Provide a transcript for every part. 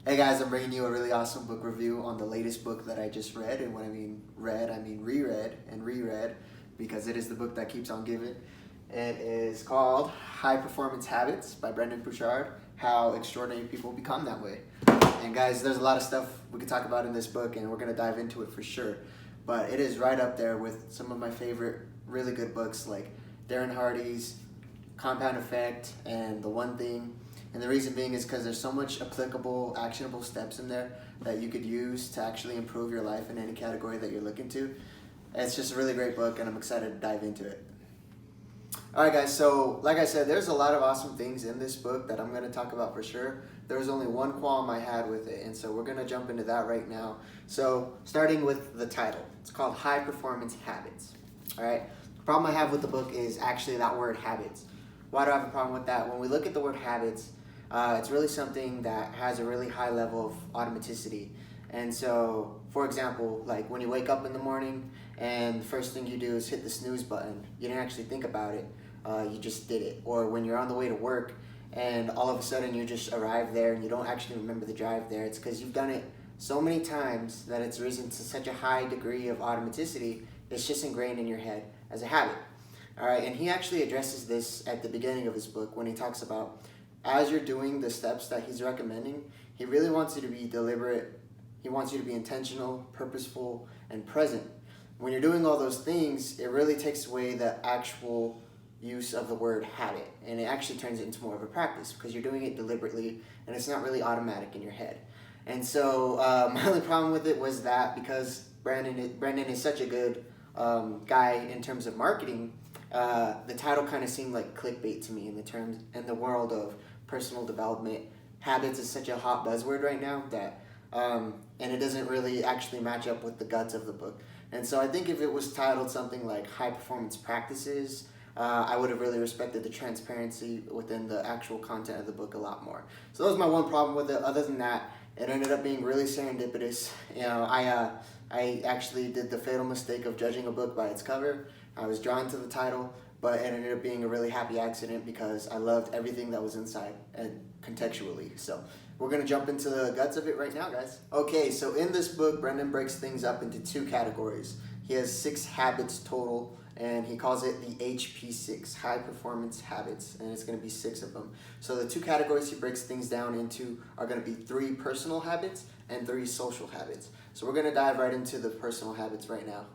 Hey guys, I'm bringing you a really awesome book review on the latest book that I just read. And when I mean read, I mean reread and reread because it is the book that keeps on giving. It is called High Performance Habits by Brendon Burchard, How Extraordinary People Become That Way. And guys, there's a lot of stuff we could talk about in this book and we're going to dive into it for sure. But it is right up there with some of my favorite really good books like Darren Hardy's Compound Effect and The One Thing. And the reason being is because there's so much applicable, actionable steps in there that you could use to actually improve your life in any category that you're looking to. It's just a really great book and I'm excited to dive into it. Alright guys, so like I said, there's a lot of awesome things in this book that I'm going to talk about for sure. There was only one qualm I had with it, and so we're going to jump into that right now. So starting with the title, it's called High Performance Habits. Alright, the problem I have with the book is actually that word habits. Why do I have a problem with that? When we look at the word habits, it's really something that has a really high level of automaticity. And so, for example, like when you wake up in the morning and the first thing you do is hit the snooze button, you didn't actually think about it, you just did it. Or when you're on the way to work and all of a sudden you just arrive there and you don't actually remember the drive there, it's because you've done it so many times that it's risen to such a high degree of automaticity, it's just ingrained in your head as a habit. All right, and he actually addresses this at the beginning of his book when he talks about as you're doing the steps that he's recommending, he really wants you to be deliberate. He wants you to be intentional, purposeful, and present. When you're doing all those things, it really takes away the actual use of the word habit, and it actually turns it into more of a practice because you're doing it deliberately and it's not really automatic in your head. And so my only problem with it was that because Brendon is such a good guy in terms of marketing, the title kind of seemed like clickbait to me in the world of personal development. Habits is such a hot buzzword right now that and it doesn't really actually match up with the guts of the book. And so I think if it was titled something like High Performance Practices, I would have really respected the transparency within the actual content of the book a lot more. So that was my one problem with it. Other than that, it ended up being really serendipitous. You know, I actually did the fatal mistake of judging a book by its cover. I was drawn to the title, but it ended up being a really happy accident because I loved everything that was inside and contextually. So we're going to jump into the guts of it right now, guys. Okay, so in this book, Brendon breaks things up into two categories. He has 6 habits total, and he calls it the HP6, High Performance Habits, and it's going to be 6 of them. So the two categories he breaks things down into are going to be 3 personal habits and 3 social habits. So we're going to dive right into the personal habits right now.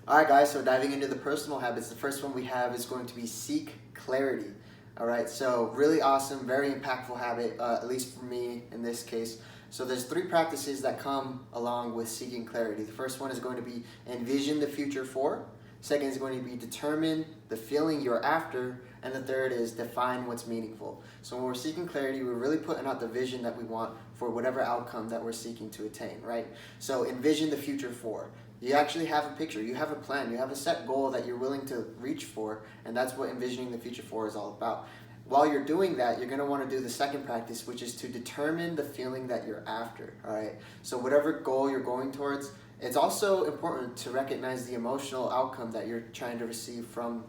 Alright guys, so diving into the personal habits, the first one we have is going to be seek clarity. Alright, so really awesome, very impactful habit, at least for me in this case. So there's 3 practices that come along with seeking clarity. The first one is going to be envision the future for. Second is going to be determine the feeling you're after. And the third is define what's meaningful. So when we're seeking clarity, we're really putting out the vision that we want for whatever outcome that we're seeking to attain, right? So envision the future for. You actually have a picture, you have a plan, you have a set goal that you're willing to reach for, and that's what envisioning the future for is all about. While you're doing that, you're going to want to do the second practice, which is to determine the feeling that you're after, all right? So whatever goal you're going towards, it's also important to recognize the emotional outcome that you're trying to receive from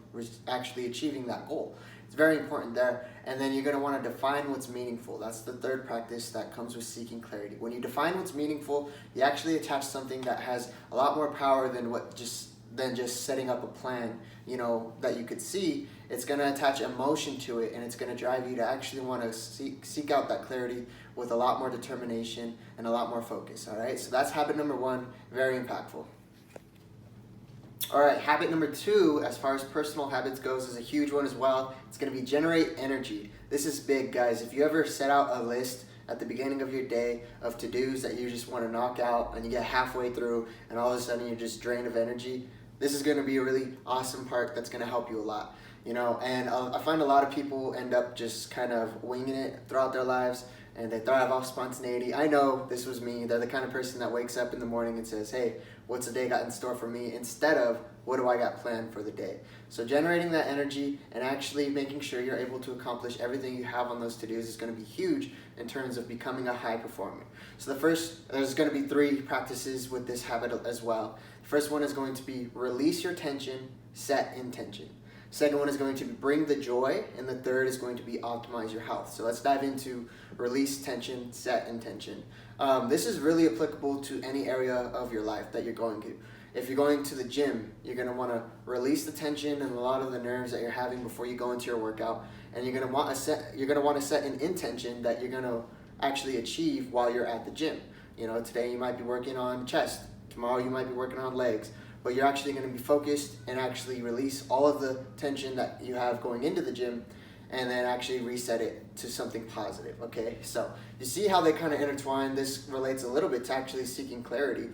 actually achieving that goal. It's very important there. And then you're going to want to define what's meaningful. That's the third practice that comes with seeking clarity. When you define what's meaningful, you actually attach something that has a lot more power than just setting up a plan, you know, that you could see. It's going to attach emotion to it, and it's going to drive you to actually want to seek out that clarity with a lot more determination and a lot more focus. All right, so that's habit number 1, very impactful. All right, habit number 2, as far as personal habits goes, is a huge one as well. It's going to be generate energy. This is big, guys. If you ever set out a list at the beginning of your day of to-dos that you just want to knock out and you get halfway through and all of a sudden you're just drained of energy, this is going to be a really awesome part that's going to help you a lot. You know, and I find a lot of people end up just kind of winging it throughout their lives, and they thrive off spontaneity. I know this was me. They're the kind of person that wakes up in the morning and says, hey, what's the day got in store for me? Instead of, what do I got planned for the day? So generating that energy and actually making sure you're able to accomplish everything you have on those to-dos is going to be huge in terms of becoming a high performer. So there's going to be 3 practices with this habit as well. The first one is going to be release your tension, set intention. Second one is going to be bring the joy, and the third is going to be optimize your health. So let's dive into release tension, set intention. This is really applicable to any area of your life that you're going to. If you're going to the gym, you're going to want to release the tension and a lot of the nerves that you're having before you go into your workout, and you're going to want to set an intention that you're going to actually achieve while you're at the gym. Today you might be working on chest, tomorrow you might be working on legs, but you're actually going to be focused and actually release all of the tension that you have going into the gym, and then actually reset it to something positive, okay? So you see how they kind of intertwine. This relates a little bit to actually seeking clarity,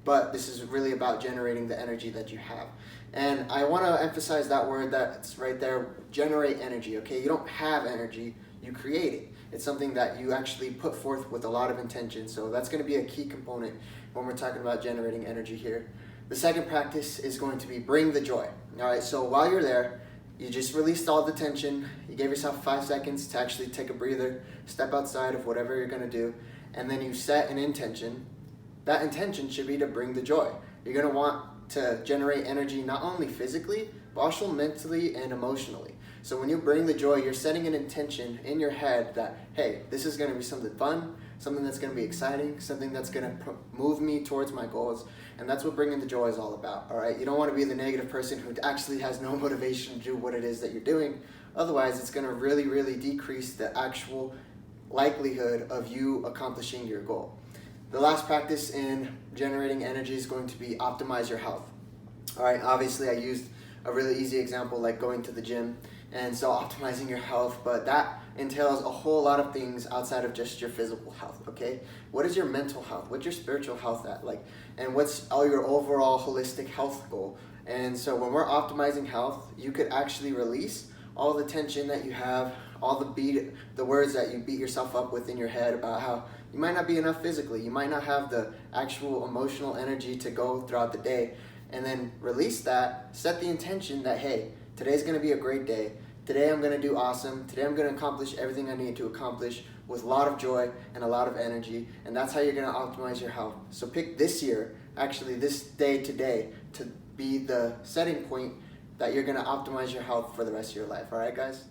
but this is really about generating the energy that you have. And I want to emphasize that word that's right there, generate energy, okay? You don't have energy, you create it. It's something that you actually put forth with a lot of intention, so that's going to be a key component when we're talking about generating energy here. The second practice is going to be bring the joy. All right, so while you're there, you just released all the tension, you gave yourself 5 seconds to actually take a breather, step outside of whatever you're going to do, and then you set an intention. That intention should be to bring the joy. You're going to want to generate energy not only physically, but also mentally and emotionally. So when you bring the joy, you're setting an intention in your head that, hey, this is going to be something fun, something that's going to be exciting, something that's going to move me towards my goals. And that's what bringing the joy is all about, all right? You don't want to be the negative person who actually has no motivation to do what it is that you're doing. Otherwise, it's going to really, really decrease the actual likelihood of you accomplishing your goal. The last practice in generating energy is going to be optimize your health. All right, obviously I used a really easy example like going to the gym, and so optimizing your health, but that entails a whole lot of things outside of just your physical health, okay? What is your mental health? What's your spiritual health at? And what's all your overall holistic health goal? And so when we're optimizing health, you could actually release all the tension that you have, all the words that you beat yourself up with in your head about how you might not be enough physically, you might not have the actual emotional energy to go throughout the day, and then release that, set the intention that, hey, today's gonna be a great day. Today I'm gonna do awesome. Today I'm gonna accomplish everything I need to accomplish with a lot of joy and a lot of energy, and that's how you're gonna optimize your health. So pick this year, actually this day today, to be the setting point that you're gonna optimize your health for the rest of your life, all right guys?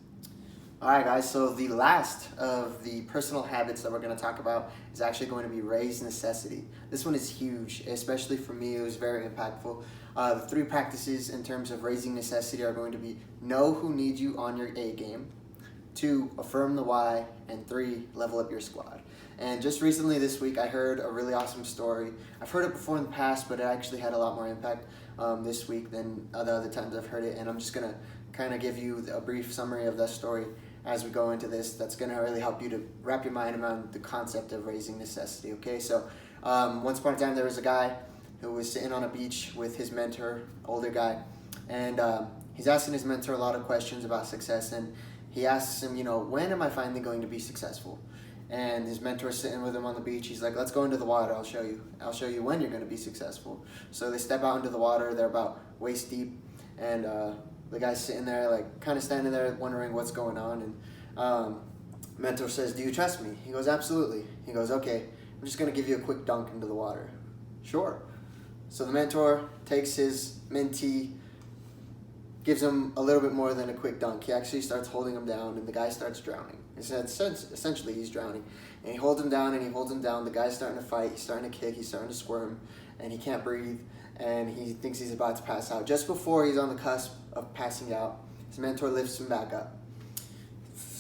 All right guys, so the last of the personal habits that we're gonna talk about is actually going to be raise necessity. This one is huge, especially for me, it was very impactful. The 3 practices in terms of raising necessity are going to be know who needs you on your A game, 2, affirm the why, and 3, level up your squad. And just recently this week, I heard a really awesome story. I've heard it before in the past, but it actually had a lot more impact this week than the other times I've heard it. And I'm just gonna kind of give you a brief summary of that story as we go into this. That's gonna really help you to wrap your mind around the concept of raising necessity, okay? So once upon a time, there was a guy who was sitting on a beach with his mentor, older guy, and he's asking his mentor a lot of questions about success, and he asks him, when am I finally going to be successful? And his mentor's sitting with him on the beach. He's like, let's go into the water, I'll show you when you're going to be successful. So they step out into the water, they're about waist deep, and the guy's sitting there, like, kind of standing there wondering what's going on, and mentor says, do you trust me? He goes, absolutely. He goes, okay, I'm just going to give you a quick dunk into the water. Sure. So the mentor takes his mentee, gives him a little bit more than a quick dunk. He actually starts holding him down, and the guy starts drowning. Essentially, he's drowning. And he holds him down, and he holds him down. The guy's starting to fight. He's starting to kick. He's starting to squirm, and he can't breathe, and he thinks he's about to pass out. Just before he's on the cusp of passing out, his mentor lifts him back up.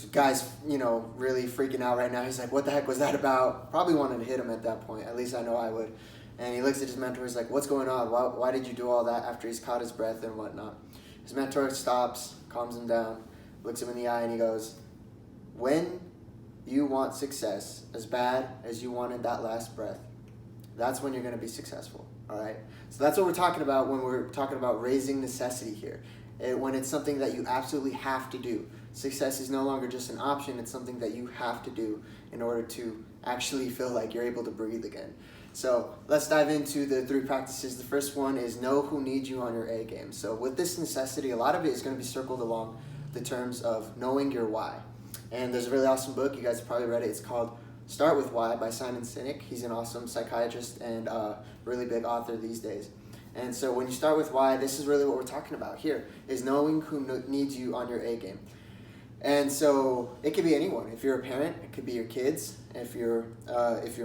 The guy's, really freaking out right now. He's like, what the heck was that about? Probably wanted to hit him at that point. At least I know I would. And he looks at his mentor, he's like, what's going on? Why did you do all that after he's caught his breath and whatnot? His mentor stops, calms him down, looks him in the eye, and he goes, when you want success as bad as you wanted that last breath, that's when you're going to be successful, all right? So that's what we're talking about when we're talking about raising necessity here. When it's something that you absolutely have to do. Success is no longer just an option, it's something that you have to do in order to actually feel like you're able to breathe again. So let's dive into the 3 practices. The first one is know who needs you on your A game. So with this necessity, a lot of it is going to be circled along the terms of knowing your why. And there's a really awesome book, you guys have probably read it, it's called Start With Why by Simon Sinek. He's an awesome psychiatrist and really big author these days. And so when you start with why, this is really what we're talking about here, is knowing who needs you on your A game. And so it could be anyone. If you're a parent, it could be your kids. If you're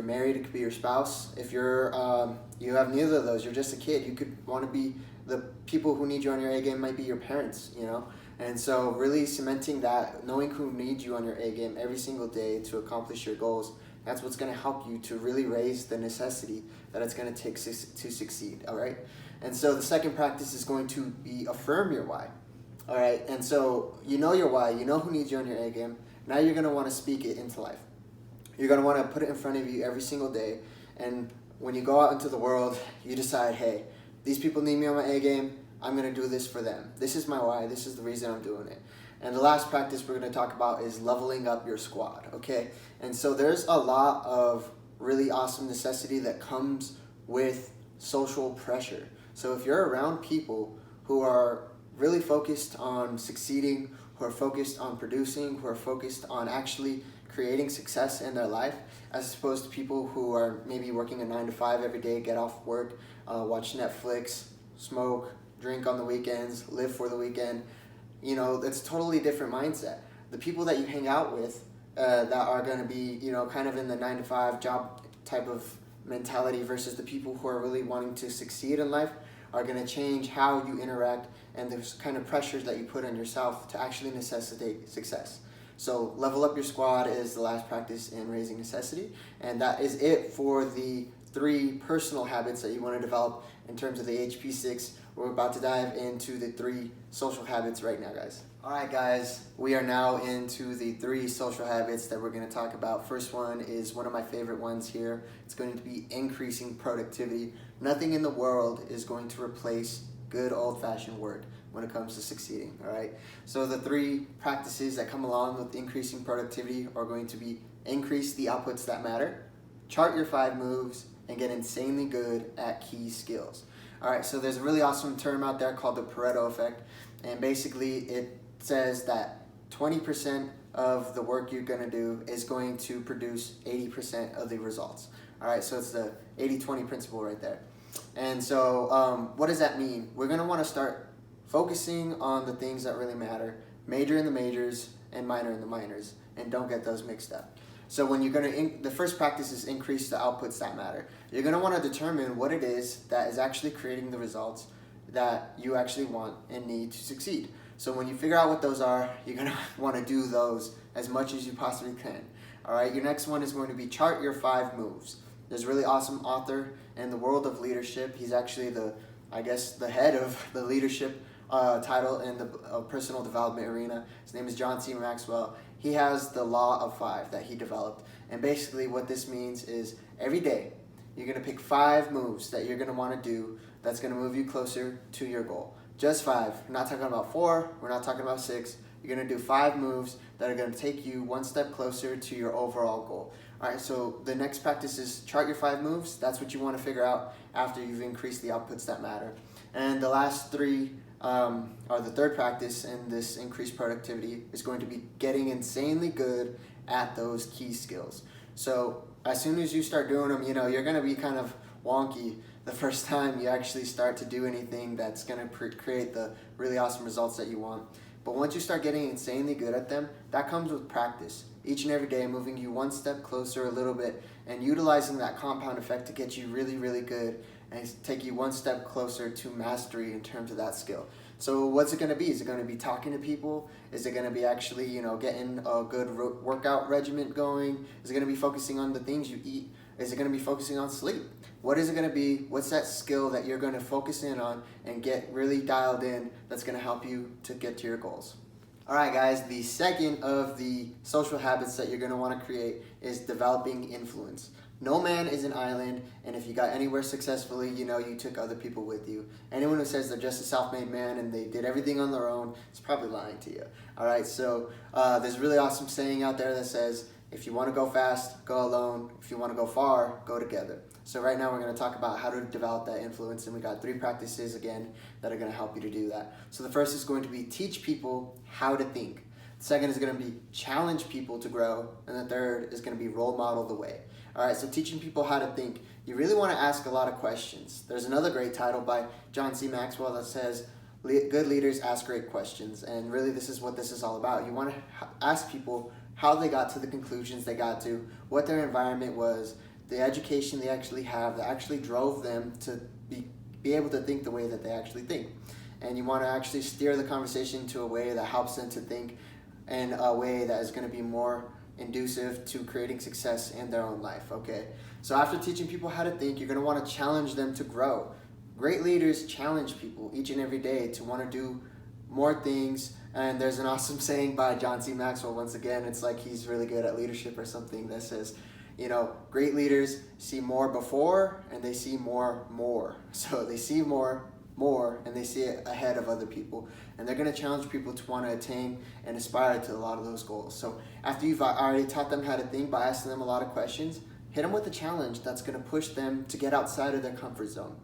married, it could be your spouse. If you have neither of those, you're just a kid. You could want to be the people who need you on your A game might be your parents, you know. And so really cementing that, knowing who needs you on your A game every single day to accomplish your goals, that's what's going to help you to really raise the necessity that it's going to take to succeed. All right. And so the second practice is going to be affirm your why. All right, and so you know your why, you know who needs you on your A game. Now you're going to want to speak it into life. You're going to want to put it in front of you every single day. And when you go out into the world, you decide, hey, these people need me on my A game. I'm going to do this for them. This is my why. This is the reason I'm doing it. And the last practice we're going to talk about is leveling up your squad, okay? And so there's a lot of really awesome necessity that comes with social pressure. So if you're around people who are really focused on succeeding, who are focused on producing, who are focused on actually creating success in their life, as opposed to people who are maybe working a 9 to 5 every day, get off work, watch Netflix, smoke, drink on the weekends, live for the weekend. You know, it's a totally different mindset. The people that you hang out with that are going to be, you know, kind of in the 9 to 5 job type of mentality versus the people who are really wanting to succeed in life are going to change how you interact and the kind of pressures that you put on yourself to actually necessitate success. So level up your squad is the last practice in raising necessity, and that is it for the 3 personal habits that you want to develop in terms of the HP6. We're about to dive into the 3 social habits right now, guys. All right, guys, we are now into the 3 social habits that we're going to talk about. First one is one of my favorite ones here. It's going to be increasing productivity. Nothing in the world is going to replace good old-fashioned work when it comes to succeeding, all right? So the 3 practices that come along with increasing productivity are going to be increase the outputs that matter, chart your 5 moves, and get insanely good at key skills. All right, so there's a really awesome term out there called the Pareto effect, and basically it says that 20% of the work you're gonna do is going to produce 80% of the results. All right, so it's the 80-20 principle right there. And so what does that mean? We're gonna wanna start focusing on the things that really matter, major in the majors and minor in the minors, and don't get those mixed up. So when you're gonna, the first practice is increase the outputs that matter. You're gonna wanna determine what it is that is actually creating the results that you actually want and need to succeed. So when you figure out what those are, you're gonna wanna do those as much as you possibly can. All right, your next one is going to be chart your 5 moves. There's a really awesome author in the world of leadership. He's actually the head of the leadership title in the personal development arena. His name is John C. Maxwell. He has the law of 5 that he developed. And basically what this means is every day you're going to pick 5 moves that you're going to want to do that's going to move you closer to your goal. Just 5. We're not talking about 4. We're not talking about 6. You're going to do 5 moves that are going to take you one step closer to your overall goal. All right, so the next practice is chart your 5 moves. That's what you want to figure out after you've increased the outputs that matter. And the last 3 or the third practice in this increased productivity is going to be getting insanely good at those key skills. So as soon as you start doing them, you know, you're going to be kind of wonky the first time you actually start to do anything that's going to create the really awesome results that you want. But once you start getting insanely good at them, that comes with practice. Each and every day, moving you one step closer a little bit and utilizing that compound effect to get you really, really good and take you one step closer to mastery in terms of that skill. So what's it going to be? Is it going to be talking to people? Is it going to be actually, you know, getting a good workout regimen going? Is it going to be focusing on the things you eat? Is it going to be focusing on sleep? What is it going to be? What's that skill that you're going to focus in on and get really dialed in that's going to help you to get to your goals? All right, guys, the second of the social habits that you're going to want to create is developing influence. No man is an island, and if you got anywhere successfully, you know you took other people with you. Anyone who says they're just a self-made man and they did everything on their own is probably lying to you. All right, so there's a really awesome saying out there that says, if you want to go fast, go alone. If you want to go far, go together. So right now we're going to talk about how to develop that influence, and we got 3 practices again that are going to help you to do that. So the first is going to be teach people how to think. Second is going to be challenge people to grow. And the third is going to be role model the way. All right, so teaching people how to think. You really want to ask a lot of questions. There's another great title by John C. Maxwell that says, good leaders ask great questions. And really, this is what this is all about. You want to ask people how they got to the conclusions they got to, what their environment was, the education they actually have that actually drove them to be able to think the way that they actually think. And you want to actually steer the conversation to a way that helps them to think in a way that is going to be more conducive to creating success in their own life, okay? So after teaching people how to think, you're going to want to challenge them to grow. Great leaders challenge people each and every day to want to do more things. And there's an awesome saying by John C. Maxwell, once again, it's like he's really good at leadership or something, that says, you know, great leaders see more before and they see more. So they see more, and they see it ahead of other people. And they're going to challenge people to want to attain and aspire to a lot of those goals. So after you've already taught them how to think by asking them a lot of questions, hit them with a challenge that's going to push them to get outside of their comfort zone.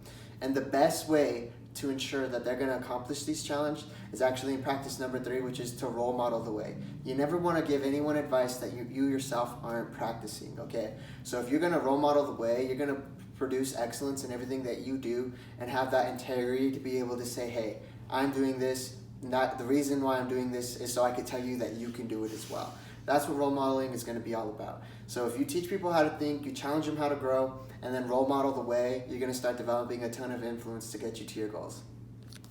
And the best way to ensure that they're going to accomplish these challenges is actually in practice number 3, which is to role model the way. You never want to give anyone advice that you yourself aren't practicing, okay? So if you're going to role model the way, you're going to produce excellence in everything that you do and have that integrity to be able to say, hey, I'm doing this, the reason why I'm doing this is so I could tell you that you can do it as well. That's what role modeling is going to be all about. So if you teach people how to think, you challenge them how to grow, and then role model the way, you're going to start developing a ton of influence to get you to your goals.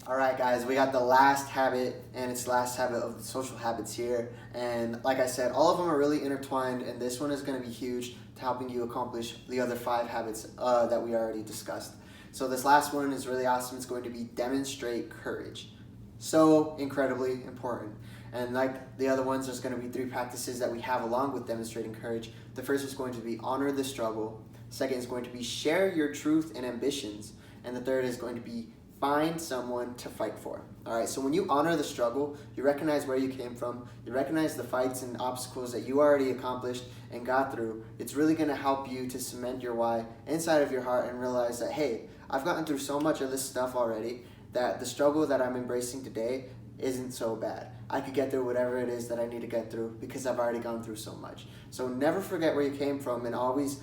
All right, guys, we got the last habit, and it's the last habit of the social habits here. And like I said, all of them are really intertwined, and this one is going to be huge to helping you accomplish the other 5 habits that we already discussed. So this last one is really awesome. It's going to be demonstrate courage. So incredibly important. And like the other ones, there's going to be 3 practices that we have along with demonstrating courage. The first is going to be honor the struggle. Second is going to be share your truth and ambitions. And the third is going to be find someone to fight for. All right, so when you honor the struggle, you recognize where you came from, you recognize the fights and obstacles that you already accomplished and got through. It's really going to help you to cement your why inside of your heart and realize that, hey, I've gotten through so much of this stuff already that the struggle that I'm embracing today isn't so bad. I could get through whatever it is that I need to get through because I've already gone through so much. So never forget where you came from, and always,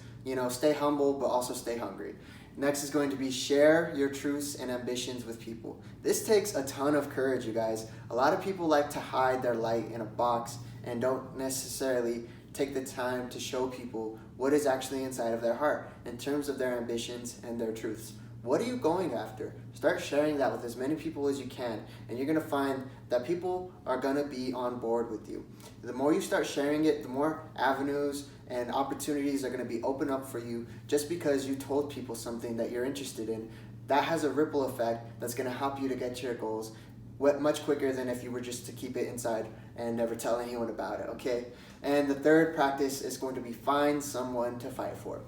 stay humble, but also stay hungry. Next is going to be share your truths and ambitions with people. This takes a ton of courage, you guys. A lot of people like to hide their light in a box and don't necessarily take the time to show people what is actually inside of their heart in terms of their ambitions and their truths. What are you going after? Start sharing that with as many people as you can, and you're going to find that people are going to be on board with you. The more you start sharing it, the more avenues and opportunities are going to be open up for you just because you told people something that you're interested in. That has a ripple effect that's going to help you to get to your goals much quicker than if you were just to keep it inside and never tell anyone about it, okay? And the third practice is going to be find someone to fight for.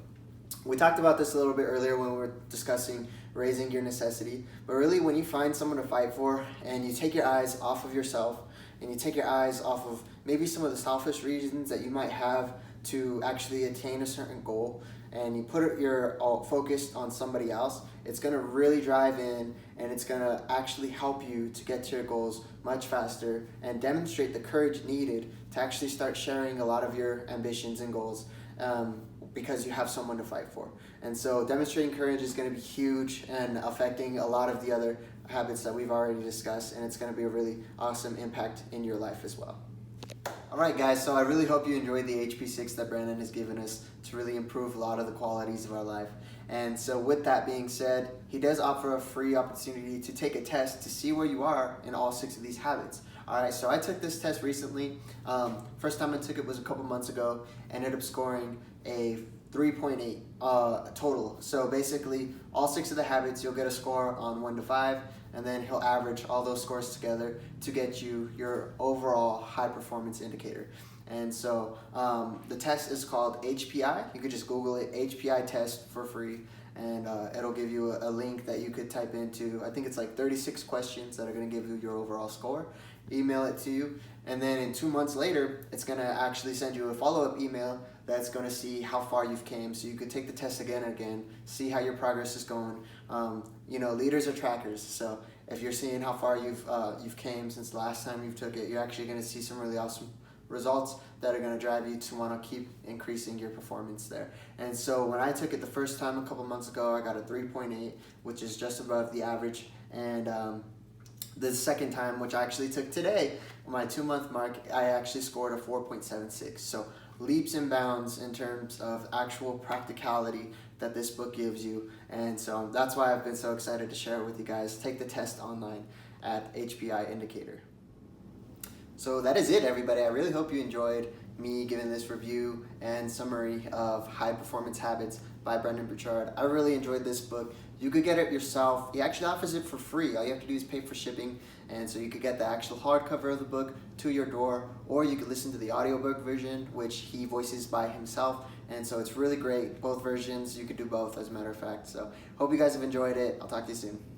We talked about this a little bit earlier when we were discussing raising your necessity, but really when you find someone to fight for and you take your eyes off of yourself and you take your eyes off of maybe some of the selfish reasons that you might have to actually attain a certain goal, and you put your focus on somebody else, it's going to really drive in and it's going to actually help you to get to your goals much faster and demonstrate the courage needed to actually start sharing a lot of your ambitions and goals because you have someone to fight for. And so demonstrating courage is going to be huge and affecting a lot of the other habits that we've already discussed, and it's going to be a really awesome impact in your life as well. Alright guys, so I really hope you enjoyed the HP6 that Brandon has given us to really improve a lot of the qualities of our life. And so with that being said, he does offer a free opportunity to take a test to see where you are in all 6 of these habits. Alright, so I took this test recently. First time I took it was a couple months ago. Ended up scoring a 3.8 total. So basically, all 6 of the habits, you'll get a score on 1 to 5, and then he'll average all those scores together to get you your overall high performance indicator. And so the test is called HPI. You could just Google it, HPI test, for free, and it'll give you a link that you could type into. I think it's like 36 questions that are going to give you your overall score. Email it to you, and then in 2 months later, it's going to actually send you a follow-up email that's going to see how far you've came, so you could take the test again and again, see how your progress is going. Leaders are trackers, so if you're seeing how far you've came since the last time you took it, you're actually going to see some really awesome results that are going to drive you to want to keep increasing your performance there. And so when I took it the first time a couple months ago, I got a 3.8, which is just above the average. And the second time, which I actually took today, my 2-month mark, I actually scored a 4.76. So leaps and bounds in terms of actual practicality that this book gives you. And so that's why I've been so excited to share it with you guys. Take the test online at HPI Indicator. So that is it, everybody. I really hope you enjoyed me giving this review and summary of High Performance Habits by Brendon Burchard. I really enjoyed this book. You could get it yourself. He actually offers it for free. All you have to do is pay for shipping, and so you could get the actual hardcover of the book to your door, or you could listen to the audiobook version, which he voices by himself, and so it's really great. Both versions, you could do both, as a matter of fact. So hope you guys have enjoyed it. I'll talk to you soon.